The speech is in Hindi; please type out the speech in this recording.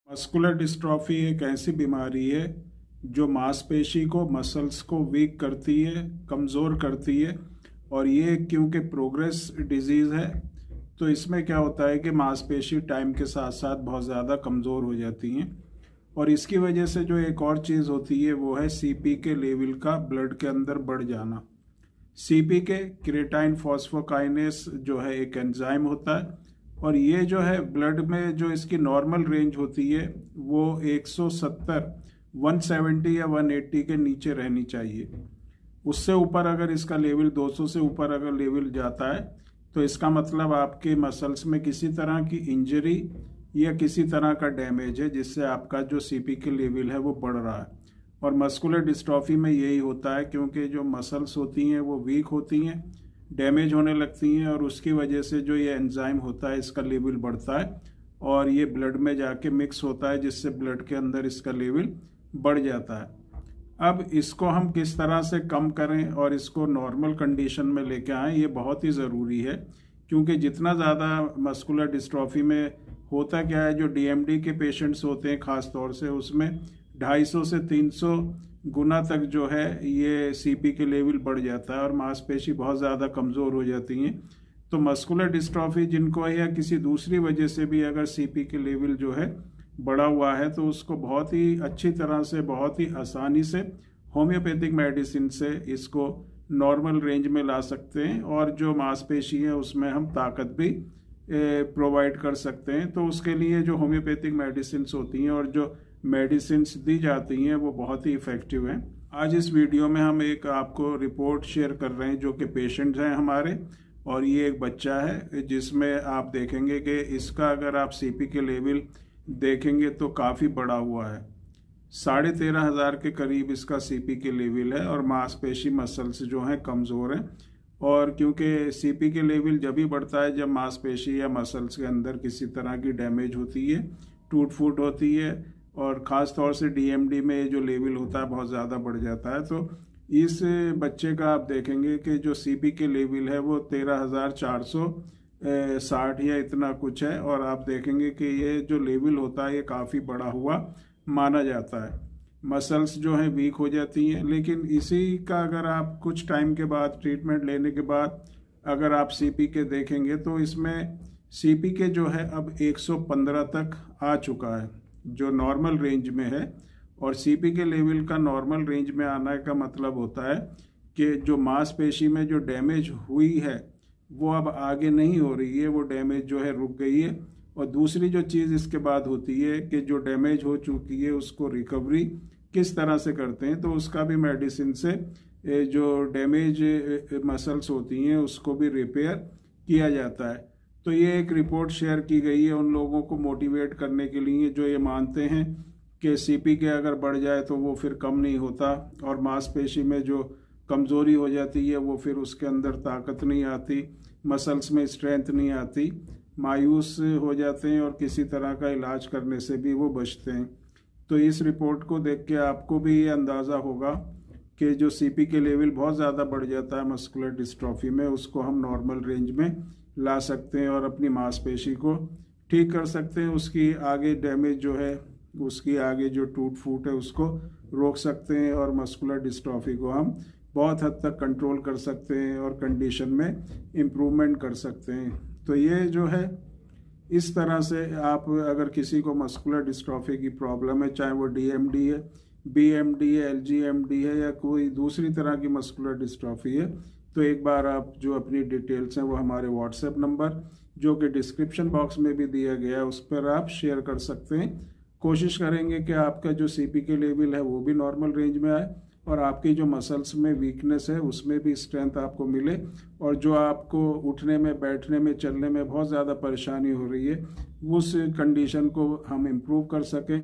मस्कुलर डिस्ट्रॉफी एक ऐसी बीमारी है जो मांसपेशी को मसल्स को वीक करती है, कमज़ोर करती है। और ये क्योंकि प्रोग्रेस डिजीज़ है तो इसमें क्या होता है कि मांसपेशी टाइम के साथ साथ बहुत ज़्यादा कमज़ोर हो जाती हैं। और इसकी वजह से जो एक और चीज़ होती है वो है सीपी के लेवल का ब्लड के अंदर बढ़ जाना। सीपी के क्रिएटाइन फॉस्फोकाइनेस जो है एक एंजाइम होता है और ये जो है ब्लड में जो इसकी नॉर्मल रेंज होती है वो 170, 170 या 180 के नीचे रहनी चाहिए। उससे ऊपर अगर इसका लेवल 200 से ऊपर अगर लेवल जाता है तो इसका मतलब आपके मसल्स में किसी तरह की इंजरी या किसी तरह का डैमेज है जिससे आपका जो सीपी के लेवल है वो बढ़ रहा है। और मस्कुलर डिस्ट्रॉफी में यही होता है क्योंकि जो मसल्स होती हैं वो वीक होती हैं, डैमेज होने लगती हैं और उसकी वजह से जो ये एंजाइम होता है इसका लेवल बढ़ता है और ये ब्लड में जाके मिक्स होता है जिससे ब्लड के अंदर इसका लेवल बढ़ जाता है। अब इसको हम किस तरह से कम करें और इसको नॉर्मल कंडीशन में लेके आएँ ये बहुत ही ज़रूरी है, क्योंकि जितना ज़्यादा मस्कुलर डिस्ट्रॉफी में होता क्या है, जो डीएमडी के पेशेंट्स होते हैं ख़ास तौर से उसमें 250 से 300 गुना तक जो है ये सीपी के लेवल बढ़ जाता है और मांसपेशी बहुत ज़्यादा कमज़ोर हो जाती हैं। तो मस्कुलर डिस्ट्रॉफी जिनको है या किसी दूसरी वजह से भी अगर सीपी के लेवल जो है बढ़ा हुआ है तो उसको बहुत ही अच्छी तरह से, बहुत ही आसानी से होम्योपैथिक मेडिसिन से इसको नॉर्मल रेंज में ला सकते हैं और जो मांसपेशी है उसमें हम ताकत भी प्रोवाइड कर सकते हैं। तो उसके लिए जो होम्योपैथिक मेडिसिन होती हैं और जो मेडिसिन्स दी जाती हैं वो बहुत ही इफ़ेक्टिव हैं। आज इस वीडियो में हम एक आपको रिपोर्ट शेयर कर रहे हैं जो कि पेशेंट्स हैं हमारे, और ये एक बच्चा है जिसमें आप देखेंगे कि इसका अगर आप सीपी के लेवल देखेंगे तो काफ़ी बड़ा हुआ है। 13,500 के करीब इसका सीपी के लेवल है और मांसपेशी मसल्स जो हैं कमज़ोर हैं। और क्योंकि सीपी के लेवल जब ही बढ़ता है जब मांसपेशी या मसल्स के अंदर किसी तरह की डैमेज होती है, टूट फूट होती है, और ख़ास तौर से डीएमडी में जो लेवल होता है बहुत ज़्यादा बढ़ जाता है। तो इस बच्चे का आप देखेंगे कि जो सीपी के लेवल है वो 13,460 या इतना कुछ है और आप देखेंगे कि ये जो लेवल होता है ये काफ़ी बड़ा हुआ माना जाता है। मसल्स जो हैं वीक हो जाती हैं, लेकिन इसी का अगर आप कुछ टाइम के बाद ट्रीटमेंट लेने के बाद अगर आप सीपी के देखेंगे तो इसमें सीपी के जो है अब 115 तक आ चुका है जो नॉर्मल रेंज में है। और सीपी के लेवल का नॉर्मल रेंज में आने का मतलब होता है कि जो मांसपेशी में जो डैमेज हुई है वो अब आगे नहीं हो रही है, वो डैमेज जो है रुक गई है। और दूसरी जो चीज़ इसके बाद होती है कि जो डैमेज हो चुकी है उसको रिकवरी किस तरह से करते हैं, तो उसका भी मेडिसिन से जो डैमेज मसल्स होती हैं उसको भी रिपेयर किया जाता है। तो ये एक रिपोर्ट शेयर की गई है उन लोगों को मोटिवेट करने के लिए जो ये मानते हैं कि सीपी के अगर बढ़ जाए तो वो फिर कम नहीं होता और मांसपेशी में जो कमज़ोरी हो जाती है वो फिर उसके अंदर ताकत नहीं आती, मसल्स में स्ट्रेंथ नहीं आती, मायूस हो जाते हैं और किसी तरह का इलाज करने से भी वो बचते हैं। तो इस रिपोर्ट को देख के आपको भी ये अंदाज़ा होगा कि जो सीपी के लेवल बहुत ज़्यादा बढ़ जाता है मस्कुलर डिस्ट्रॉफी में उसको हम नॉर्मल रेंज में ला सकते हैं और अपनी मांसपेशी को ठीक कर सकते हैं। उसकी आगे डैमेज जो है, उसकी आगे जो टूट फूट है उसको रोक सकते हैं और मस्कुलर डिस्ट्रॉफी को हम बहुत हद तक कंट्रोल कर सकते हैं और कंडीशन में इम्प्रूवमेंट कर सकते हैं। तो ये जो है इस तरह से आप अगर किसी को मस्कुलर डिस्ट्रॉफी की प्रॉब्लम है, चाहे वो डीएमडी है, बीएमडी है, एलजीएमडी है या कोई दूसरी तरह की मस्कुलर डिस्ट्रॉफी है, तो एक बार आप जो अपनी डिटेल्स हैं वो हमारे व्हाट्सएप नंबर जो कि डिस्क्रिप्शन बॉक्स में भी दिया गया है उस पर आप शेयर कर सकते हैं। कोशिश करेंगे कि आपका जो सीपी के लेवल है वो भी नॉर्मल रेंज में आए और आपकी जो मसल्स में वीकनेस है उसमें भी स्ट्रेंथ आपको मिले और जो आपको उठने में, बैठने में, चलने में बहुत ज़्यादा परेशानी हो रही है उस कंडीशन को हम इम्प्रूव कर सकें।